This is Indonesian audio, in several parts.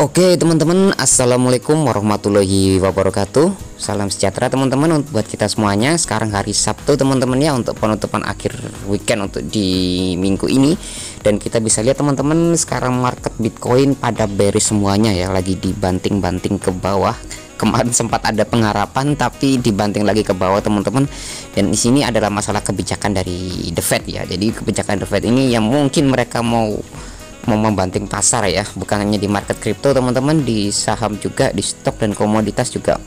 Oke teman-teman, assalamualaikum warahmatullahi wabarakatuh. Salam sejahtera teman-teman buat kita semuanya. Sekarang hari Sabtu teman-teman ya, untuk penutupan akhir weekend untuk di minggu ini. Dan kita bisa lihat teman-teman, sekarang market Bitcoin pada bearish semuanya ya, lagi dibanting-banting ke bawah. Kemarin sempat ada pengharapan tapi dibanting lagi ke bawah teman-teman. Dan di sini adalah masalah kebijakan dari The Fed ya. Jadi kebijakan The Fed ini yang mungkin mereka mau membanting pasar ya, bukan hanya di market kripto teman-teman, di saham juga, di stok dan komoditas juga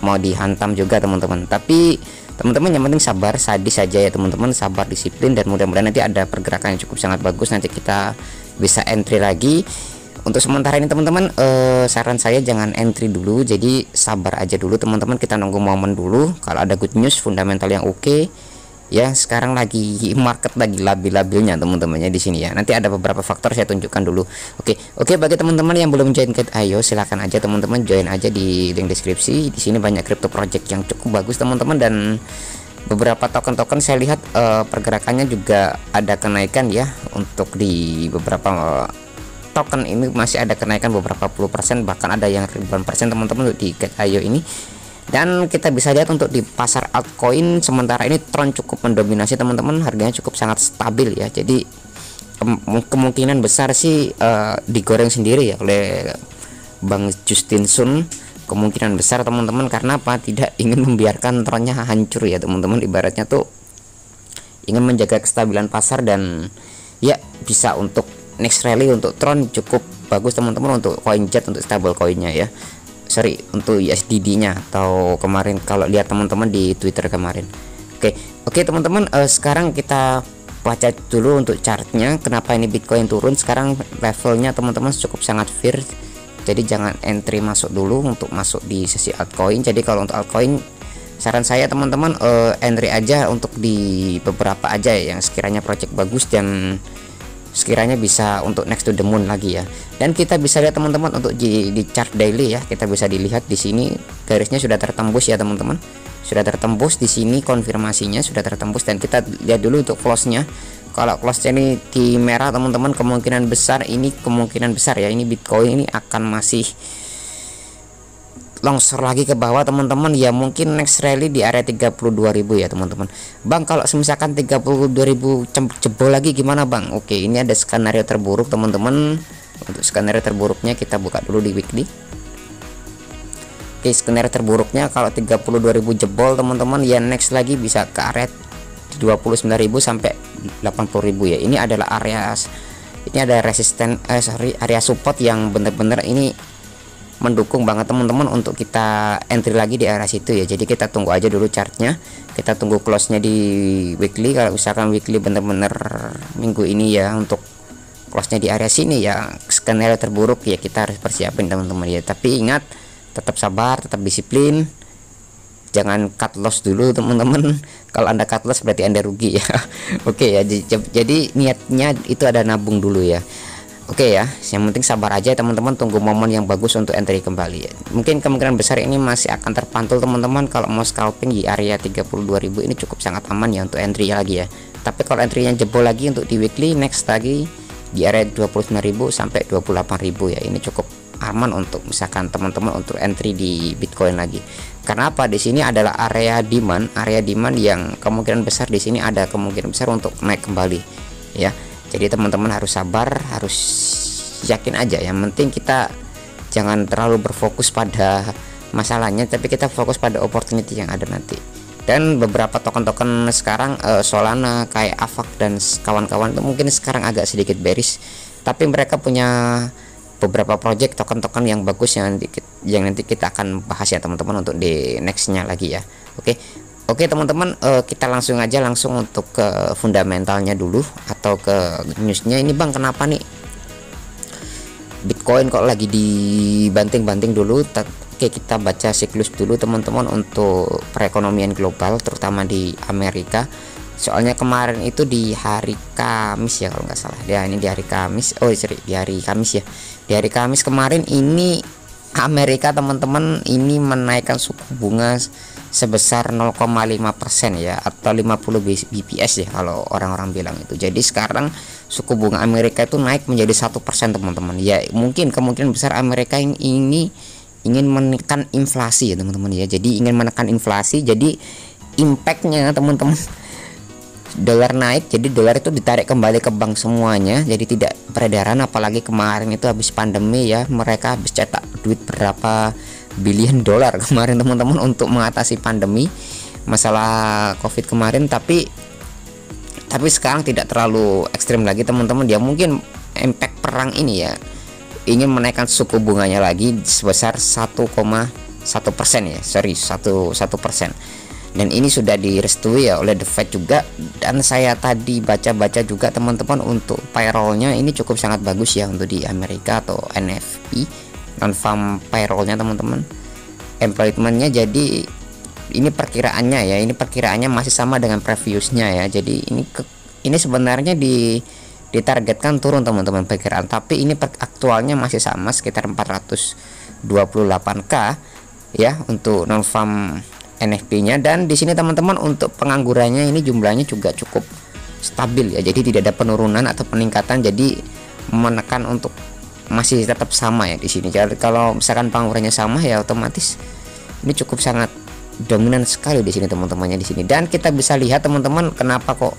mau dihantam juga teman-teman. Tapi teman-teman yang penting sabar, sadis saja ya teman-teman, sabar, disiplin, dan mudah-mudahan nanti ada pergerakan yang cukup sangat bagus, nanti kita bisa entry lagi. Untuk sementara ini teman-teman, saran saya jangan entry dulu, jadi sabar aja dulu teman-teman, kita nunggu momen dulu. Kalau ada good news fundamental yang oke ya, sekarang lagi market lagi labil-labilnya teman-temannya di sini ya. Nanti ada beberapa faktor saya tunjukkan dulu. Oke, bagi teman-teman yang belum join ke ayo silakan aja teman-teman, join aja di link deskripsi. Di sini banyak crypto project yang cukup bagus teman-teman, dan beberapa token-token saya lihat pergerakannya juga ada kenaikan ya. Untuk di beberapa token ini masih ada kenaikan beberapa puluh persen, bahkan ada yang ribuan persen teman-teman untuk di Get Ayo ini. Dan kita bisa lihat untuk di pasar altcoin sementara ini Tron cukup mendominasi teman-teman, harganya cukup sangat stabil ya. Jadi kemungkinan besar sih digoreng sendiri ya oleh Bang Justin Sun, kemungkinan besar teman-teman. Karena apa? Tidak ingin membiarkan Tronnya hancur ya teman-teman, ibaratnya tuh ingin menjaga kestabilan pasar. Dan ya bisa untuk next rally untuk Tron cukup bagus teman-teman, untuk CoinJet, untuk stable coinnya ya, untuk USDD nya, atau kemarin kalau lihat teman-teman di Twitter kemarin. Oke teman-teman, sekarang kita baca dulu untuk chartnya, kenapa ini Bitcoin turun. Sekarang levelnya teman-teman cukup sangat fair, jadi jangan entry masuk dulu untuk masuk di sesi altcoin. Jadi kalau untuk altcoin saran saya teman-teman, entry aja untuk di beberapa aja yang sekiranya project bagus dan sekiranya bisa untuk next to the moon lagi ya. Dan kita bisa lihat teman-teman untuk di chart daily ya, kita bisa dilihat di sini garisnya sudah tertembus ya teman-teman, sudah tertembus di sini, konfirmasinya sudah tertembus. Dan kita lihat dulu untuk close-nya. Kalau close-nya ini di merah teman-teman, kemungkinan besar ya, ini Bitcoin ini akan masih longsor lagi ke bawah teman-teman ya. Mungkin next rally di area 32.000 ya teman-teman. Bang, kalau misalkan 32.000 jebol lagi gimana Bang? Oke, ini ada skenario terburuk teman-teman. Untuk skenario terburuknya kita buka dulu di weekly. Oke, skenario terburuknya kalau 32.000 jebol teman-teman ya, next lagi bisa ke area 29.000 sampai 80.000 ya. Ini adalah area, ini ada resisten area support yang benar-benar ini mendukung banget teman-teman untuk kita entry lagi di area situ ya. Jadi kita tunggu aja dulu chartnya, kita tunggu close nya di weekly. Kalau misalkan weekly bener-bener minggu ini ya, untuk close nya di area sini ya, skenario terburuk ya, kita harus persiapin teman-teman ya. Tapi ingat, tetap sabar, tetap disiplin, jangan cut loss dulu teman-teman. Kalau Anda cut loss berarti Anda rugi ya. Oke ya, jadi niatnya itu ada nabung dulu ya. Oke ya, yang penting sabar aja teman-teman, tunggu momen yang bagus untuk entry kembali ya. Mungkin kemungkinan besar ini masih akan terpantul teman-teman. Kalau mau scalping di area 32.000 ini cukup sangat aman ya untuk entry lagi ya. Tapi kalau entry-nya jebol lagi untuk di weekly, next lagi di area 29.000 sampai 28.000 ya, ini cukup aman untuk misalkan teman-teman untuk entry di Bitcoin lagi. Karena apa? Di sini adalah area demand yang kemungkinan besar di sini ada kemungkinan besar untuk naik kembali ya. Jadi teman-teman harus sabar, harus yakin aja. Yang penting kita jangan terlalu berfokus pada masalahnya, tapi kita fokus pada opportunity yang ada nanti. Dan beberapa token-token sekarang Solana, kayak Avax dan kawan-kawan itu mungkin sekarang agak sedikit bearish, tapi mereka punya beberapa project token-token yang bagus yang nanti kita akan bahas ya teman-teman untuk di nextnya lagi ya. Oke teman-teman, kita langsung untuk ke fundamentalnya dulu atau ke newsnya. Ini Bang, kenapa nih Bitcoin kok lagi dibanting-banting dulu? Oke, kita baca siklus dulu teman-teman untuk perekonomian global, terutama di Amerika. Soalnya kemarin itu di hari Kamis ya kalau nggak salah ya, ini di hari Kamis, di hari Kamis ya. Di hari Kamis kemarin ini Amerika teman-teman ini menaikkan suku bunga sebesar 0,5% ya, atau 50 bps ya kalau orang-orang bilang itu. Jadi sekarang suku bunga Amerika itu naik menjadi 1% teman-teman ya. Mungkin kemungkinan besar Amerika ini ingin menekan inflasi ya teman-teman ya. Jadi ingin menekan inflasi, jadi impactnya teman-teman, dolar naik, jadi dolar itu ditarik kembali ke bank semuanya, jadi tidak peredaran. Apalagi kemarin itu habis pandemi ya, mereka habis cetak duit berapa bilion dolar kemarin teman-teman untuk mengatasi pandemi masalah COVID kemarin. Tapi sekarang tidak terlalu ekstrim lagi teman-teman ya. Mungkin impact perang ini ya ingin menaikkan suku bunganya lagi sebesar 1,1% ya, sorry 1%. Dan ini sudah direstui ya oleh The Fed juga. Dan saya tadi baca-baca juga teman-teman, untuk payrollnya ini cukup sangat bagus ya untuk di Amerika atau NFP, non-farm payrollnya teman-teman, employmentnya. Jadi ini perkiraannya ya, ini perkiraannya masih sama dengan previousnya ya. Jadi ini sebenarnya ditargetkan turun teman-teman perkiraan, tapi ini aktualnya masih sama sekitar 428k ya untuk non-farm NFP-nya. Dan di sini teman-teman untuk penganggurannya ini jumlahnya juga cukup stabil ya, jadi tidak ada penurunan atau peningkatan, jadi menekan untuk masih tetap sama ya di sini. Jadi kalau misalkan penganggurannya sama ya otomatis ini cukup sangat dominan sekali di sini teman-temannya di sini. Dan kita bisa lihat teman-teman, kenapa kok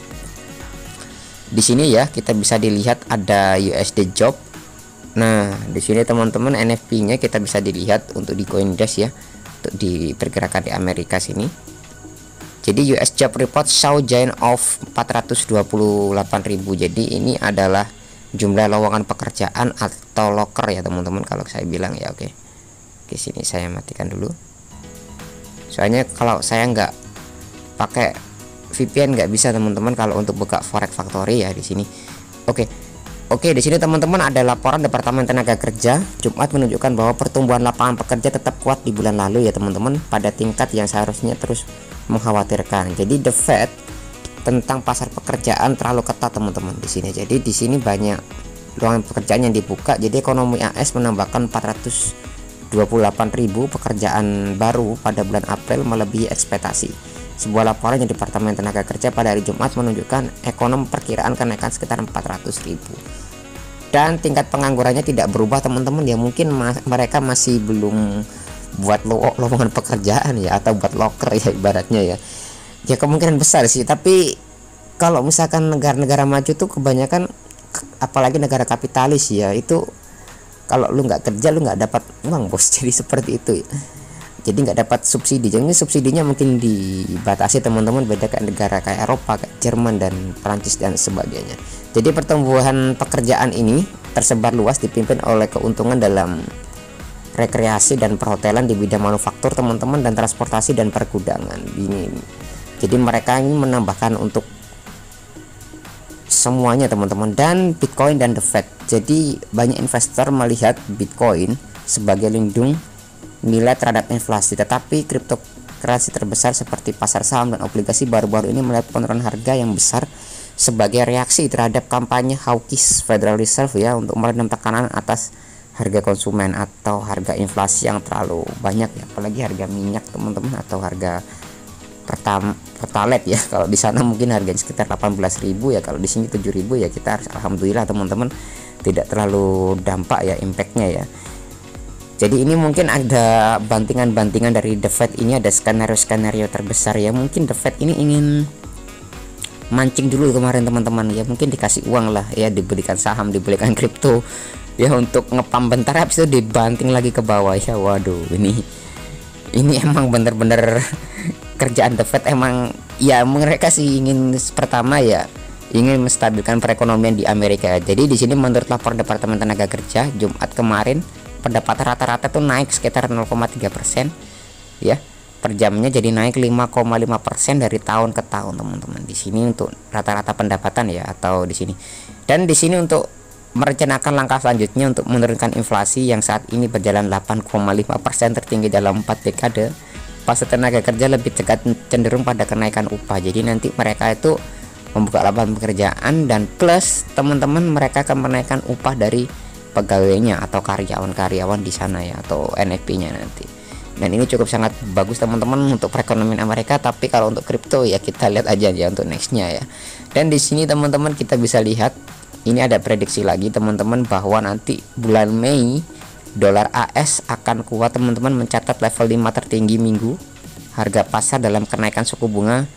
di sini ya, kita bisa dilihat ada USD job. Nah di sini teman-teman NFP-nya kita bisa dilihat untuk di CoinDesk ya, untuk diperkirakan di Amerika sini. Jadi US job report show giant of 428.000. Jadi ini adalah jumlah lowongan pekerjaan atau loker ya teman-teman kalau saya bilang ya. Oke, sini saya matikan dulu, soalnya kalau saya nggak pakai VPN nggak bisa teman-teman kalau untuk buka Forex Factory ya di sini. Oke, di sini teman-teman ada laporan Departemen Tenaga Kerja Jumat menunjukkan bahwa pertumbuhan lapangan pekerja tetap kuat di bulan lalu ya teman-teman, pada tingkat yang seharusnya terus mengkhawatirkan. Jadi The Fed tentang pasar pekerjaan terlalu ketat teman-teman di sini. Jadi di sini banyak lowongan pekerjaan yang dibuka. Jadi ekonomi AS menambahkan 428.000 pekerjaan baru pada bulan April, melebihi ekspektasi. Sebuah laporan yang Departemen Tenaga Kerja pada hari Jumat menunjukkan ekonom perkiraan kenaikan sekitar 400.000. Dan tingkat penganggurannya tidak berubah teman-teman ya. Mungkin mereka masih belum buat lowongan pekerjaan ya, atau buat loker ya ibaratnya ya. Ya kemungkinan besar sih, tapi kalau misalkan negara-negara maju tuh kebanyakan, apalagi negara kapitalis ya, itu kalau lu nggak kerja lu nggak dapat uang bos. Jadi seperti itu ya. Jadi nggak dapat subsidi. Jadi subsidinya mungkin dibatasi teman-teman, beda kayak negara kayak Eropa, kayak Jerman dan Prancis dan sebagainya. Jadi pertumbuhan pekerjaan ini tersebar luas, dipimpin oleh keuntungan dalam rekreasi dan perhotelan, di bidang manufaktur teman-teman, dan transportasi dan pergudangan ini. Jadi mereka ingin menambahkan untuk semuanya teman-teman. Dan Bitcoin dan The Fed. Jadi banyak investor melihat Bitcoin sebagai lindung nilai terhadap inflasi, tetapi kriptokrasi terbesar seperti pasar saham dan obligasi baru-baru ini melihat penurunan harga yang besar sebagai reaksi terhadap kampanye hawkish Federal Reserve ya, untuk meredam tekanan atas harga konsumen atau harga inflasi yang terlalu banyak ya, apalagi harga minyak teman-teman, atau harga pertalite ya. Kalau di sana mungkin harganya sekitar 18.000 ya, kalau di sini 7.000 ya. Kita harus alhamdulillah teman-teman tidak terlalu dampak ya impactnya ya. Jadi ini mungkin ada bantingan-bantingan dari The Fed ini, ada skenario-skenario terbesar ya. Mungkin The Fed ini ingin mancing dulu kemarin teman-teman ya, mungkin dikasih uang lah ya, dibelikan saham, dibelikan kripto ya, untuk ngepam bentar, habis itu dibanting lagi ke bawah ya. Waduh, ini emang bener-bener kerjaan The Fed emang ya. Mereka sih ingin pertama ya, ingin menstabilkan perekonomian di Amerika. Jadi di sini menurut laporan Departemen Tenaga Kerja Jumat kemarin, pendapatan rata-rata tuh naik sekitar 0,3% ya per jamnya, jadi naik 5,5% dari tahun ke tahun teman-teman. Di sini untuk rata-rata pendapatan ya, atau di sini. Dan di sini untuk merencanakan langkah selanjutnya untuk menurunkan inflasi yang saat ini berjalan 8,5% tertinggi dalam 4 dekade. Pasar tenaga kerja lebih cenderung pada kenaikan upah. Jadi nanti mereka itu membuka lapangan pekerjaan, dan plus teman-teman mereka akan menaikkan upah dari pegawainya atau karyawan-karyawan di sana ya, atau NFP-nya nanti. dan ini cukup sangat bagus teman-teman untuk perekonomian Amerika. Tapi kalau untuk kripto ya kita lihat aja ya untuk nextnya ya. Dan di sini teman-teman kita bisa lihat ini ada prediksi lagi teman-teman bahwa nanti bulan Mei dolar AS akan kuat teman-teman, mencatat level 5 tertinggi minggu harga pasar dalam kenaikan suku bunga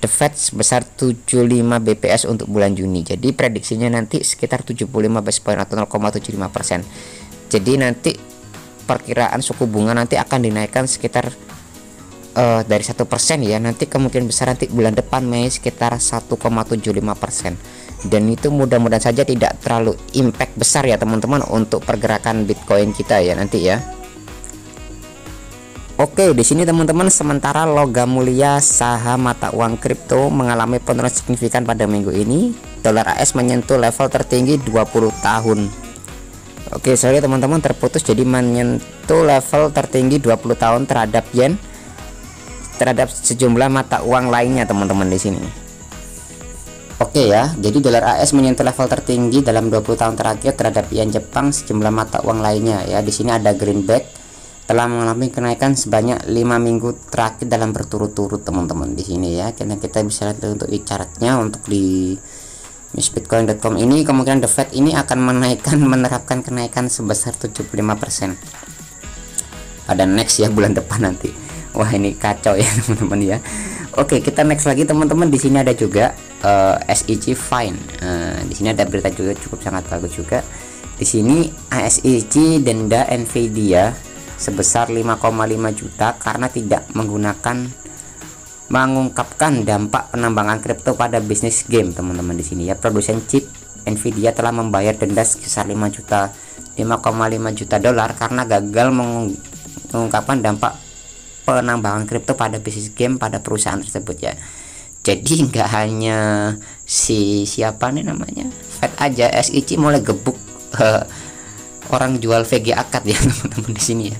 The Fed sebesar 75 BPS untuk bulan Juni. Jadi prediksinya nanti sekitar 75 basis point atau 0,75%. Jadi nanti perkiraan suku bunga nanti akan dinaikkan sekitar dari 1% ya. Nanti kemungkinan besar nanti bulan depan Mei sekitar 1,75%. Dan itu mudah-mudahan saja tidak terlalu impact besar ya teman-teman untuk pergerakan Bitcoin kita ya nanti ya. Oke, di sini teman-teman, sementara logam mulia saham mata uang kripto mengalami penurunan signifikan pada minggu ini. Dolar AS menyentuh level tertinggi 20 tahun. Oke, sorry teman-teman terputus. Jadi menyentuh level tertinggi 20 tahun terhadap yen, terhadap sejumlah mata uang lainnya teman-teman di sini. Oke ya, jadi dolar AS menyentuh level tertinggi dalam 20 tahun terakhir terhadap yen Jepang, sejumlah mata uang lainnya ya. Di sini ada Greenback telah mengalami kenaikan sebanyak 5 minggu terakhir dalam berturut-turut teman-teman di sini ya. Karena kita bisa lihat untuk di chartnya, untuk di newsbitcoin.com ini kemungkinan The Fed ini akan menerapkan kenaikan sebesar 75% pada next ya, bulan depan nanti. Wah, ini kacau ya teman-teman ya. Oke, kita next lagi teman-teman. Di sini ada juga SEG Fine. Di sini ada berita juga cukup sangat bagus juga. Di sini SEG denda Nvidia sebesar 5,5 juta karena tidak mengungkapkan dampak penambangan kripto pada bisnis game teman-teman di sini ya. Produsen chip Nvidia telah membayar denda sebesar 5,5 juta dolar karena gagal mengungkapkan dampak penambangan kripto pada bisnis game pada perusahaan tersebut ya. Jadi nggak hanya siapa nih namanya Fed aja, SEC mulai gebuk orang jual VGA card ya teman-teman di sini ya.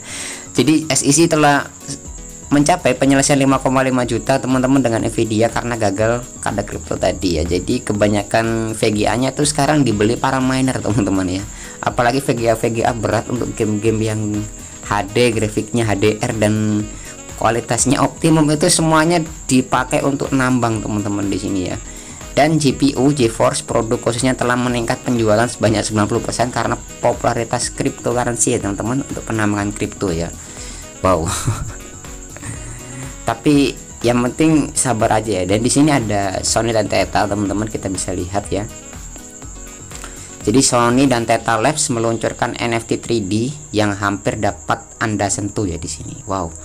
Jadi SEC telah mencapai penyelesaian 5,5 juta teman-teman dengan Nvidia karena gagal pada kripto tadi ya. Jadi kebanyakan VGA-nya tuh sekarang dibeli para miner teman-teman ya. Apalagi VGA berat untuk game-game yang HD, grafiknya HDR dan kualitasnya optimum, itu semuanya dipakai untuk nambang teman-teman di sini ya. Dan GPU GeForce produk khususnya telah meningkat penjualan sebanyak 90% karena popularitas cryptocurrency ya teman-teman, untuk penambangan kripto ya. Wow. Tapi yang penting sabar aja ya. Dan di sini ada Sony dan Theta teman-teman, kita bisa lihat ya. Jadi Sony dan Theta Labs meluncurkan NFT 3D yang hampir dapat Anda sentuh ya di sini. Wow.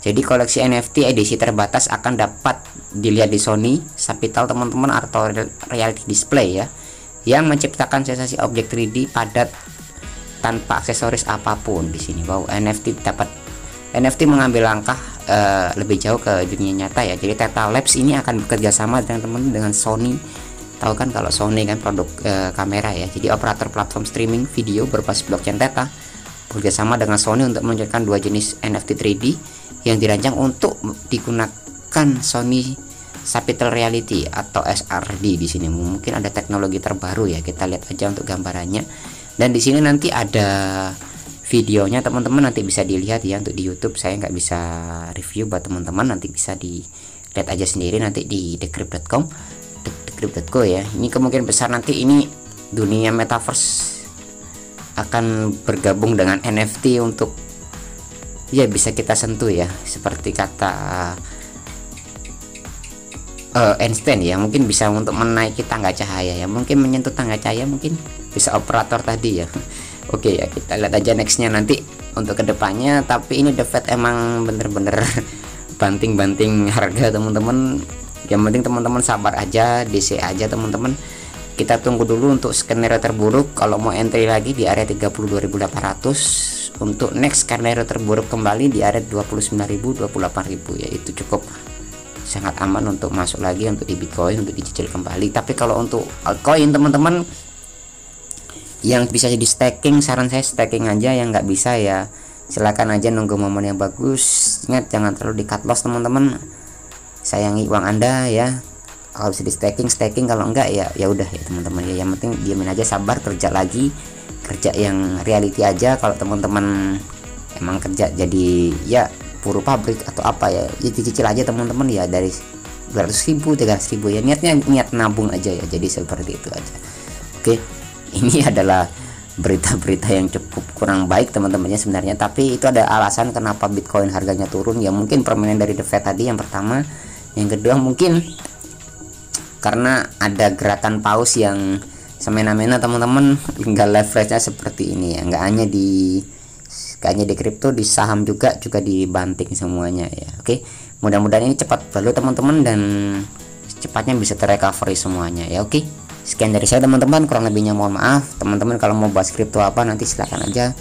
Jadi koleksi NFT edisi terbatas akan dapat dilihat di Sony Capital teman-teman, atau reality display ya, yang menciptakan sensasi objek 3D padat tanpa aksesoris apapun di sini. Wow, NFT mengambil langkah lebih jauh ke dunia nyata ya. Jadi Theta Labs ini akan bekerja sama dengan Sony. Tahu kan kalau Sony kan produk kamera ya. Jadi operator platform streaming video berbasis blockchain Theta bekerjasama dengan Sony untuk meluncurkan dua jenis NFT 3D yang dirancang untuk digunakan Sony Capital Reality atau SRD di sini. Mungkin ada teknologi terbaru ya, kita lihat aja untuk gambarannya. Dan di sini nanti ada videonya teman-teman, nanti bisa dilihat ya untuk di YouTube. Saya nggak bisa review buat teman-teman, nanti bisa dilihat aja sendiri nanti di decrypt.com, decrypt.co ya. Ini kemungkinan besar nanti ini dunia metaverse akan bergabung dengan NFT untuk ya bisa kita sentuh ya, seperti kata Einstein ya, mungkin bisa untuk menaiki tangga cahaya ya, mungkin menyentuh tangga cahaya, mungkin bisa operator tadi ya. Oke ya, kita lihat aja nextnya nanti untuk kedepannya. Tapi ini The Fed emang bener-bener banting-banting harga teman-teman. Yang penting teman-teman sabar aja, DC aja teman-teman. Kita tunggu dulu untuk skenario terburuk. Kalau mau entry lagi di area 32.800, untuk next skenario terburuk kembali di area 29.000, 28.000 ya. Itu cukup sangat aman untuk masuk lagi untuk di Bitcoin, untuk dicicil kembali. Tapi kalau untuk altcoin teman-teman yang bisa jadi staking, saran saya staking aja. Yang nggak bisa ya silakan aja nunggu momen yang bagus. Ingat jangan terlalu di cut loss teman-teman, sayangi uang Anda ya. Kalau bisa di staking, kalau enggak ya udah ya teman-teman ya. Yang penting diamin aja, sabar, kerja lagi, kerja yang reality aja. Kalau teman-teman emang kerja jadi ya buruh pabrik atau apa ya, dicicil aja teman-teman ya, dari 200.000 300.000 ya, niatnya niat nabung aja ya, jadi seperti itu aja. Oke, ini adalah berita-berita yang cukup kurang baik teman-temannya sebenarnya, tapi itu ada alasan kenapa Bitcoin harganya turun ya. Mungkin permainan dari The Fed tadi yang pertama, yang kedua mungkin karena ada gerakan paus yang semena-mena teman-teman, tinggal leverage-nya seperti ini ya, nggak hanya di kripto, di saham juga dibanting semuanya ya. Oke, mudah-mudahan ini cepat berlalu teman-teman dan cepatnya bisa terrecovery semuanya ya. Oke, sekian dari saya teman-teman, kurang lebihnya mohon maaf. Teman-teman kalau mau bahas kripto apa nanti silahkan aja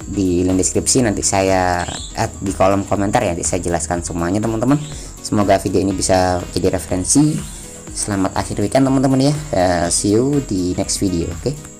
di link deskripsi, nanti saya add di kolom komentar ya, nanti saya jelaskan semuanya teman-teman. Semoga video ini bisa jadi referensi. Selamat akhir weekend teman-teman ya. See you di next video. Oke.